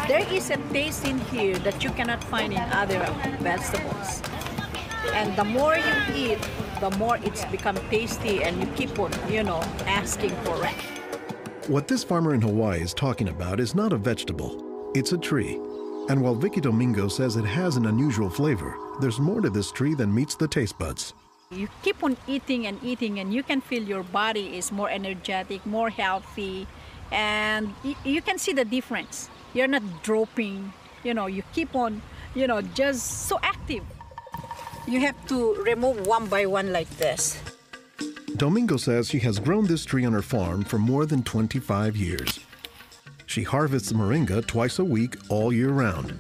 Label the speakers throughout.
Speaker 1: There is a taste in here that you cannot find in other vegetables. And the more you eat, the more it's become tasty and you keep on, asking for it.
Speaker 2: What this farmer in Hawaii is talking about is not a vegetable, it's a tree. And while Vicky Domingo says it has an unusual flavor, there's more to this tree than meets the taste buds.
Speaker 1: You keep on eating and eating and you can feel your body is more energetic, more healthy, and you can see the difference. You're not dropping, you keep on, just so active. You have to remove one by one like this.
Speaker 2: Domingo says she has grown this tree on her farm for more than 25 years. She harvests moringa twice a week all year round.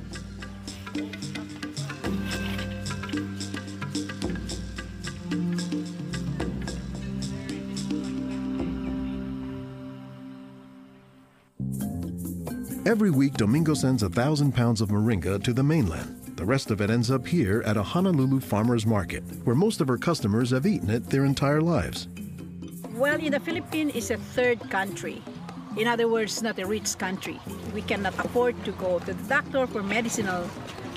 Speaker 2: Every week, Domingo sends 1,000 pounds of moringa to the mainland. The rest of it ends up here at a Honolulu farmer's market, where most of her customers have eaten it their entire lives.
Speaker 1: Well, in the Philippines, it's a third country. In other words, not a rich country. We cannot afford to go to the doctor for medicinal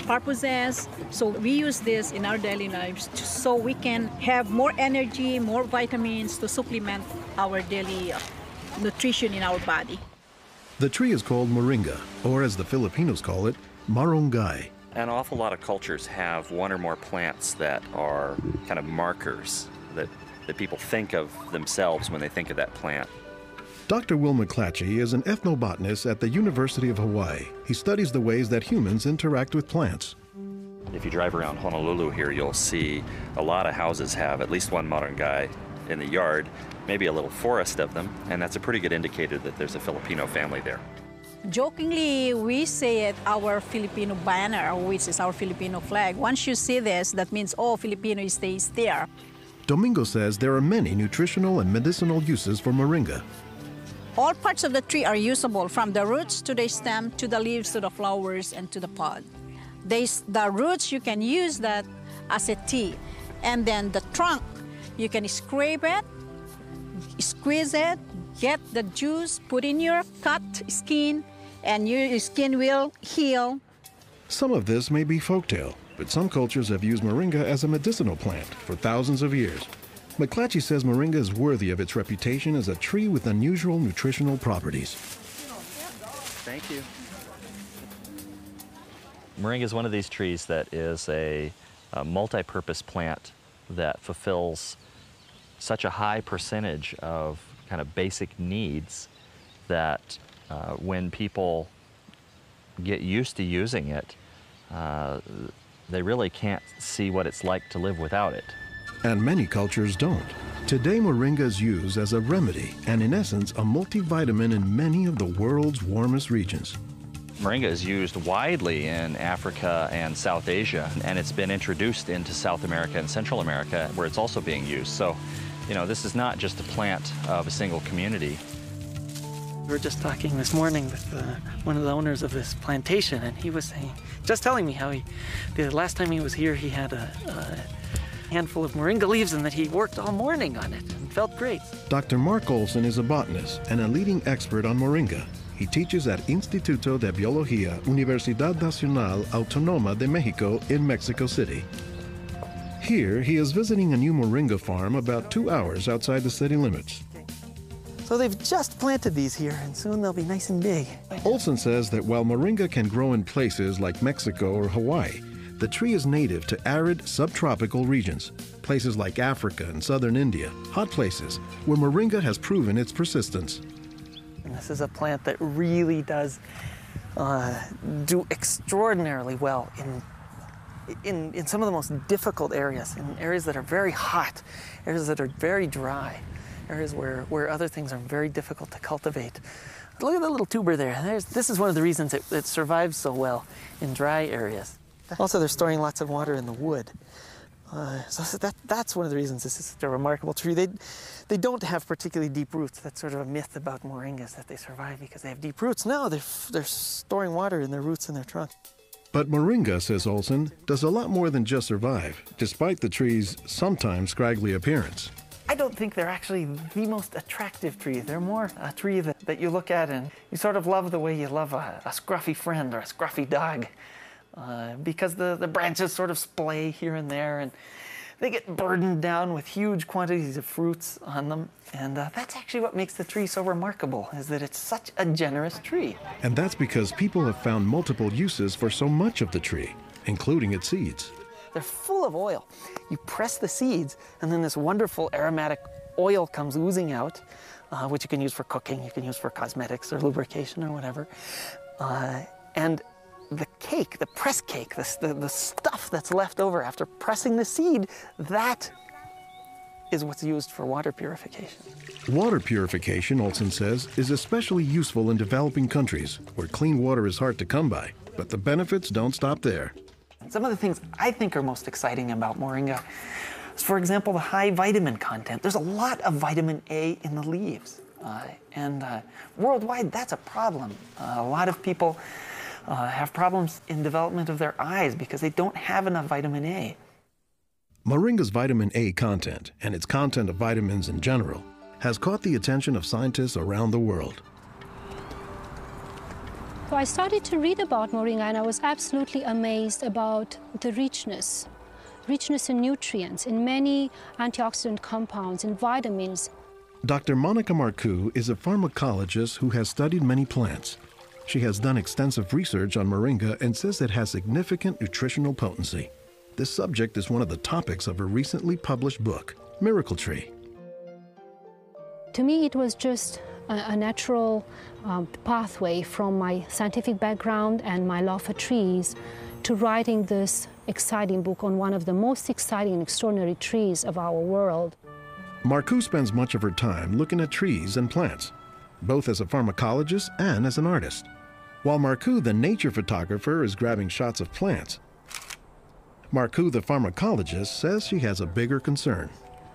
Speaker 1: purposes. So we use this in our daily lives so we can have more energy, more vitamins to supplement our daily nutrition in our body.
Speaker 2: The tree is called moringa, or as the Filipinos call it, marunggay.
Speaker 3: An awful lot of cultures have one or more plants that are kind of markers that people think of themselves when they think of that plant.
Speaker 2: Dr. Will McClatchy is an ethnobotanist at the University of Hawaii. He studies the ways that humans interact with plants.
Speaker 3: If you drive around Honolulu here, you'll see a lot of houses have at least one marunggay in the yard, maybe a little forest of them, and that's a pretty good indicator that there's a Filipino family there.
Speaker 1: Jokingly, we say it our Filipino banner, which is our Filipino flag. Once you see this, that means, Filipino stays there.
Speaker 2: Domingo says there are many nutritional and medicinal uses for moringa.
Speaker 1: All parts of the tree are usable, from the roots to the stem, to the leaves, to the flowers, and to the pod. The roots, you can use that as a tea. And then the trunk, you can scrape it, squeeze it, get the juice, put in your cut skin, and your skin will heal.
Speaker 2: Some of this may be folktale, but some cultures have used moringa as a medicinal plant for thousands of years. McClatchy says moringa is worthy of its reputation as a tree with unusual nutritional properties.
Speaker 3: Thank you. Moringa is one of these trees that is a multi-purpose plant that fulfills such a high percentage of kind of basic needs that when people get used to using it, they really can't see what it's like to live without it.
Speaker 2: And many cultures don't. Today, moringa is used as a remedy and, in essence, a multivitamin in many of the world's warmest regions.
Speaker 3: Moringa is used widely in Africa and South Asia, and it's been introduced into South America and Central America, where it's also being used. So, this is not just a plant of a single community.
Speaker 4: We were just talking this morning with one of the owners of this plantation, and he was telling me how the last time he was here, he had a handful of moringa leaves and that he worked all morning on it and felt great.
Speaker 2: Dr. Mark Olson is a botanist and a leading expert on moringa. He teaches at Instituto de Biología, Universidad Nacional Autónoma de México in Mexico City. Here, he is visiting a new moringa farm about 2 hours outside the city limits.
Speaker 4: So they've just planted these here, and soon they'll be nice and big.
Speaker 2: Olson says that while moringa can grow in places like Mexico or Hawaii, the tree is native to arid subtropical regions, places like Africa and southern India, hot places where moringa has proven its persistence.
Speaker 4: And this is a plant that really does do extraordinarily well in some of the most difficult areas, in areas that are very hot, areas that are very dry, areas where other things are very difficult to cultivate. Look at the little tuber there. This is one of the reasons it survives so well in dry areas. Also, they're storing lots of water in the wood. So that's one of the reasons this is such a remarkable tree. They don't have particularly deep roots. That's sort of a myth about moringas, that they survive because they have deep roots. No, they're storing water in their roots and their trunk.
Speaker 2: But moringa, says Olson, does a lot more than just survive, despite the tree's sometimes scraggly appearance.
Speaker 4: I don't think they're actually the most attractive tree. They're more a tree that you look at and you sort of love the way you love a scruffy friend or a scruffy dog. Because the branches sort of splay here and there, and they get burdened down with huge quantities of fruits on them. And that's actually what makes the tree so remarkable, is that it's such a generous tree.
Speaker 2: And that's because people have found multiple uses for so much of the tree, including its seeds.
Speaker 4: They're full of oil. You press the seeds, and then this wonderful aromatic oil comes oozing out, which you can use for cooking, you can use for cosmetics or lubrication or whatever. And the cake, the press cake, the stuff that's left over after pressing the seed, that is what's used for water purification.
Speaker 2: Water purification, Olson says, is especially useful in developing countries where clean water is hard to come by. But the benefits don't stop there.
Speaker 4: Some of the things I think are most exciting about moringa is, for example, the high vitamin content. There's a lot of vitamin A in the leaves. And worldwide, that's a problem. A lot of people have problems in development of their eyes because they don't have enough vitamin A.
Speaker 2: Moringa's vitamin A content, and its content of vitamins in general, has caught the attention of scientists around the world.
Speaker 5: So I started to read about moringa, and I was absolutely amazed about the richness in nutrients, in many antioxidant compounds, in vitamins.
Speaker 2: Dr. Monica Marcoux is a pharmacologist who has studied many plants. She has done extensive research on moringa and says it has significant nutritional potency. This subject is one of the topics of her recently published book, Miracle Tree.
Speaker 5: To me, it was just a natural pathway from my scientific background and my love for trees to writing this exciting book on one of the most exciting and extraordinary trees of our world.
Speaker 2: Marcoux spends much of her time looking at trees and plants, both as a pharmacologist and as an artist. While Marcoux, the nature photographer, is grabbing shots of plants, Marcoux, the pharmacologist, says she has a bigger concern.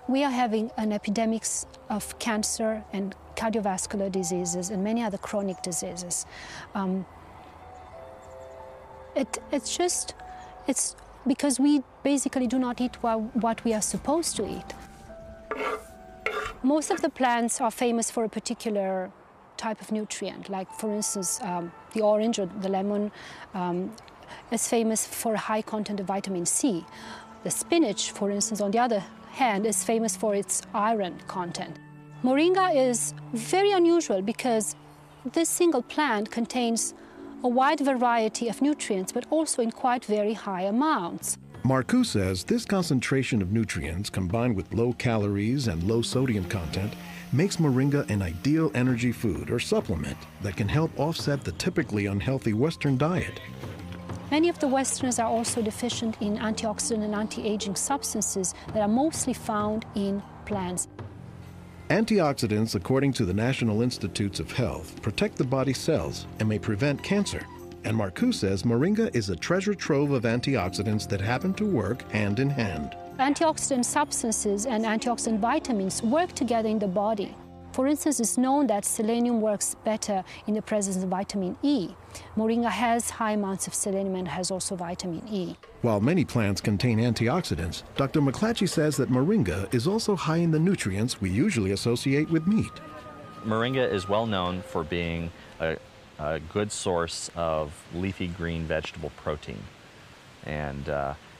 Speaker 5: We are having an epidemic of cancer and cardiovascular diseases and many other chronic diseases. It's because we basically do not eat what we are supposed to eat. Most of the plants are famous for a particular type of nutrient, like for instance, the orange or the lemon is famous for a high content of vitamin C. The spinach, for instance, on the other hand, is famous for its iron content. Moringa is very unusual because this single plant contains a wide variety of nutrients, but also in quite very high amounts.
Speaker 2: Marcoux says this concentration of nutrients, combined with low calories and low sodium content, makes moringa an ideal energy food or supplement that can help offset the typically unhealthy Western diet.
Speaker 5: Many of the Westerners are also deficient in antioxidant and anti-aging substances that are mostly found in plants.
Speaker 2: Antioxidants, according to the National Institutes of Health, protect the body's cells and may prevent cancer. And Marcoux says moringa is a treasure trove of antioxidants that happen to work hand in hand.
Speaker 5: Antioxidant substances and antioxidant vitamins work together in the body. For instance, it's known that selenium works better in the presence of vitamin E. Moringa has high amounts of selenium and has also vitamin E.
Speaker 2: While many plants contain antioxidants, Dr. McClatchy says that moringa is also high in the nutrients we usually associate with meat.
Speaker 3: Moringa is well known for being a good source of leafy green vegetable protein. And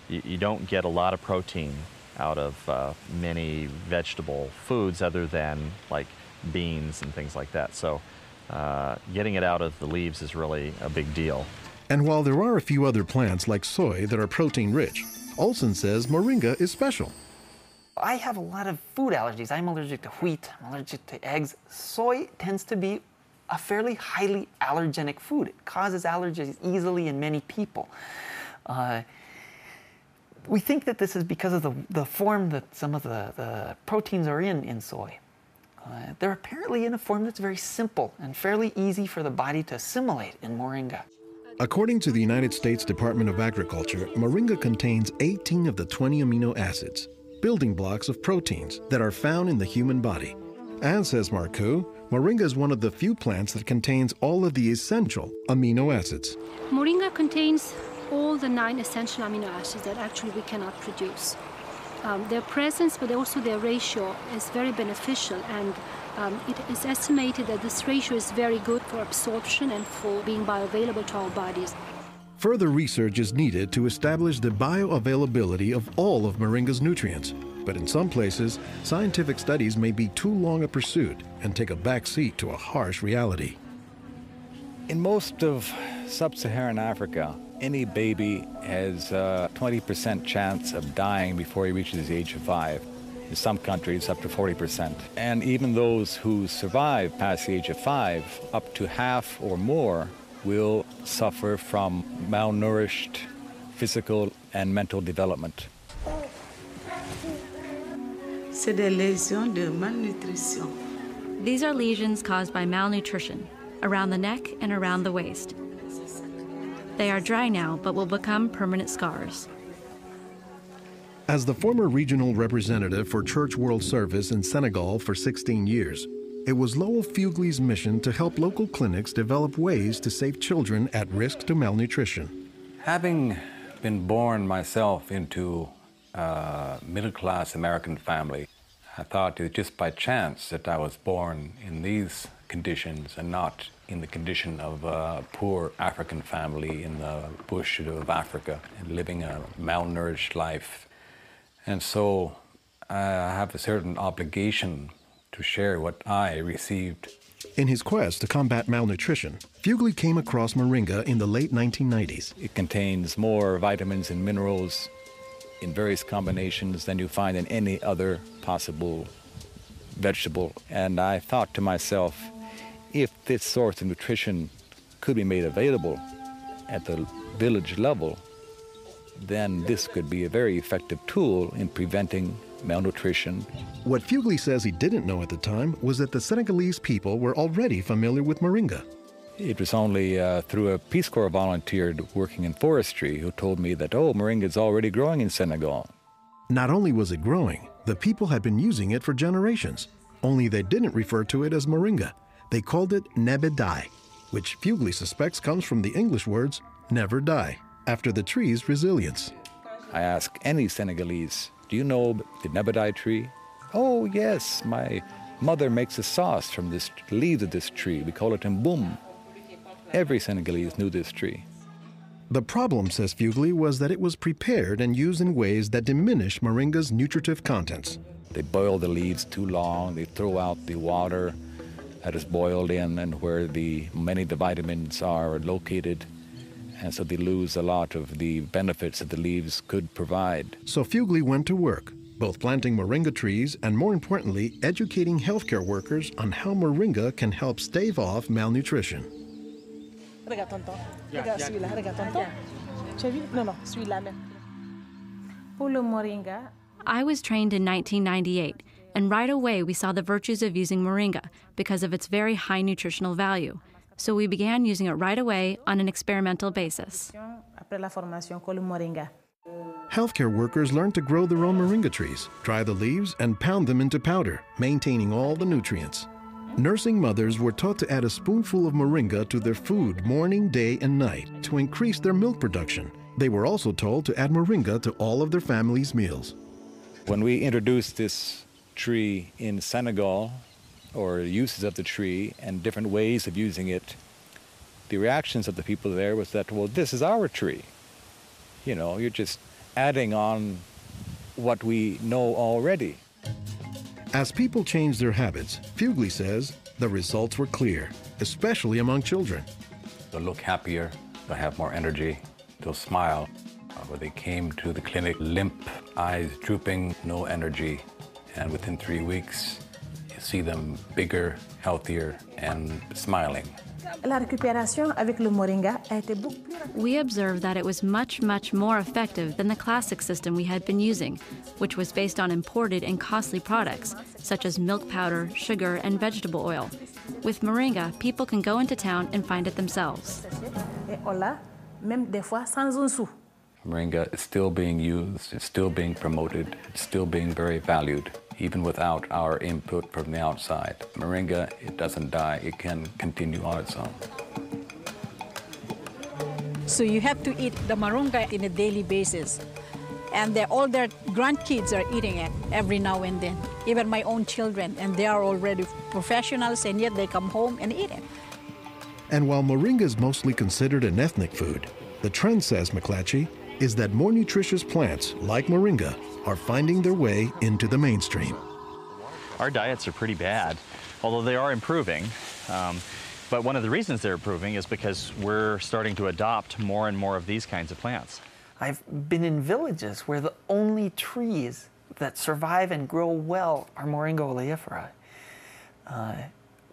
Speaker 3: you don't get a lot of protein out of many vegetable foods other than like beans and things like that. So getting it out of the leaves is really a big deal.
Speaker 2: And while there are a few other plants like soy that are protein rich, Olson says moringa is special.
Speaker 4: I have a lot of food allergies. I'm allergic to wheat, I'm allergic to eggs. Soy tends to be a fairly highly allergenic food. It causes allergies easily in many people. We think that this is because of the form that some of the proteins are in soy. They're apparently in a form that's very simple and fairly easy for the body to assimilate in moringa.
Speaker 2: According to the United States Department of Agriculture, moringa contains 18 of the 20 amino acids, building blocks of proteins that are found in the human body. And, says Marcoux, moringa is one of the few plants that contains all of the essential amino acids.
Speaker 5: Moringa contains all the 9 essential amino acids that actually we cannot produce. Their presence, but also their ratio, is very beneficial, and it is estimated that this ratio is very good for absorption and for being bioavailable to our bodies.
Speaker 2: Further research is needed to establish the bioavailability of all of moringa's nutrients. But in some places, scientific studies may be too long a pursuit and take a back seat to a harsh reality.
Speaker 6: In most of sub-Saharan Africa, any baby has a 20% chance of dying before he reaches the age of 5. In some countries, up to 40%. And even those who survive past the age of 5, up to half or more will suffer from malnourished physical and mental development.
Speaker 7: C'est des lésions de malnutrition.
Speaker 8: These are lesions caused by malnutrition around the neck and around the waist. They are dry now, but will become permanent scars.
Speaker 2: As the former regional representative for Church World Service in Senegal for 16 years, it was Lowell Fugley's mission to help local clinics develop ways to save children at risk to malnutrition.
Speaker 6: Having been born myself into a middle-class American family, I thought it was just by chance that I was born in these conditions and not in the condition of a poor African family in the bush of Africa and living a malnourished life. And so I have a certain obligation to share what I received.
Speaker 2: In his quest to combat malnutrition, Fugley came across moringa in the late 1990s.
Speaker 6: It contains more vitamins and minerals in various combinations than you find in any other possible vegetable. And I thought to myself, if this source of nutrition could be made available at the village level, then this could be a very effective tool in preventing malnutrition.
Speaker 2: What Fugley says he didn't know at the time was that the Senegalese people were already familiar with moringa.
Speaker 6: It was only through a Peace Corps volunteer working in forestry who told me that, oh, moringa is already growing in Senegal.
Speaker 2: Not only was it growing, the people had been using it for generations, only they didn't refer to it as moringa. They called it nebe die, which Fugley suspects comes from the English words never die, after the tree's resilience.
Speaker 6: I ask any Senegalese, do you know the nebe die tree? Oh, yes, my mother makes a sauce from the leaves of this tree. We call it mboum. Every Senegalese knew this tree.
Speaker 2: The problem, says Fugley, was that it was prepared and used in ways that diminish moringa's nutritive contents.
Speaker 6: They boil the leaves too long, they throw out the water that is boiled in and where many of the vitamins are located, and so they lose a lot of the benefits that the leaves could provide.
Speaker 2: So Fugley went to work, both planting moringa trees and, more importantly, educating healthcare workers on how moringa can help stave off malnutrition.
Speaker 9: Regarde tonton. Regarde celui-là. Regarde tonton. Tu as vu? Non, non, celui-là même. Pour le moringa.
Speaker 8: I was trained in 1998, and right away we saw the virtues of using moringa because of its very high nutritional value. So we began using it right away on an experimental basis.
Speaker 9: Après la formation, con le moringa.
Speaker 2: Healthcare workers learned to grow their own moringa trees, dry the leaves, and pound them into powder, maintaining all the nutrients. Nursing mothers were taught to add a spoonful of moringa to their food morning, day, and night to increase their milk production. They were also told to add moringa to all of their family's meals.
Speaker 6: When we introduced this tree in Senegal, or uses of the tree and different ways of using it, the reactions of the people there was that, well, this is our tree. You know, you're just adding on what we know already.
Speaker 2: As people changed their habits, Fugley says the results were clear, especially among children.
Speaker 6: They'll look happier, they'll have more energy, they'll smile. When they came to the clinic, limp, eyes drooping, no energy, and within 3 weeks, you see them bigger, healthier, and smiling.
Speaker 9: La récupération avec le moringa a été beaucoup plus rapide.
Speaker 8: We observed that it was much, much more effective than the classic system we had been using, which was based on imported and costly products, such as milk powder, sugar, and vegetable oil. With moringa, people can go into town and find it themselves.
Speaker 9: Et on l'a, même des fois sans un sou.
Speaker 6: Moringa is still being used, it's still being promoted, it's still being very valued, even without our input from the outside. Moringa, it doesn't die, it can continue on its own.
Speaker 1: So you have to eat the moringa on a daily basis. And all their grandkids are eating it every now and then, even my own children, and they are already professionals, and yet they come home and eat it.
Speaker 2: And while moringa is mostly considered an ethnic food, the trend, says McClatchy, is that more nutritious plants, like moringa, are finding their way into the mainstream.
Speaker 3: Our diets are pretty bad, although they are improving. But one of the reasons they're improving is because we're starting to adopt more and more of these kinds of plants.
Speaker 4: I've been in villages where the only trees that survive and grow well are Moringa oleifera,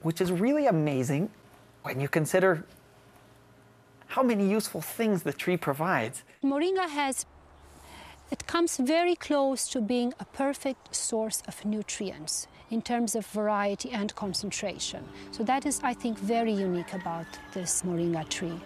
Speaker 4: which is really amazing when you consider how many useful things the tree provides.
Speaker 5: Moringa it comes very close to being a perfect source of nutrients in terms of variety and concentration. So that is, I think, very unique about this moringa tree.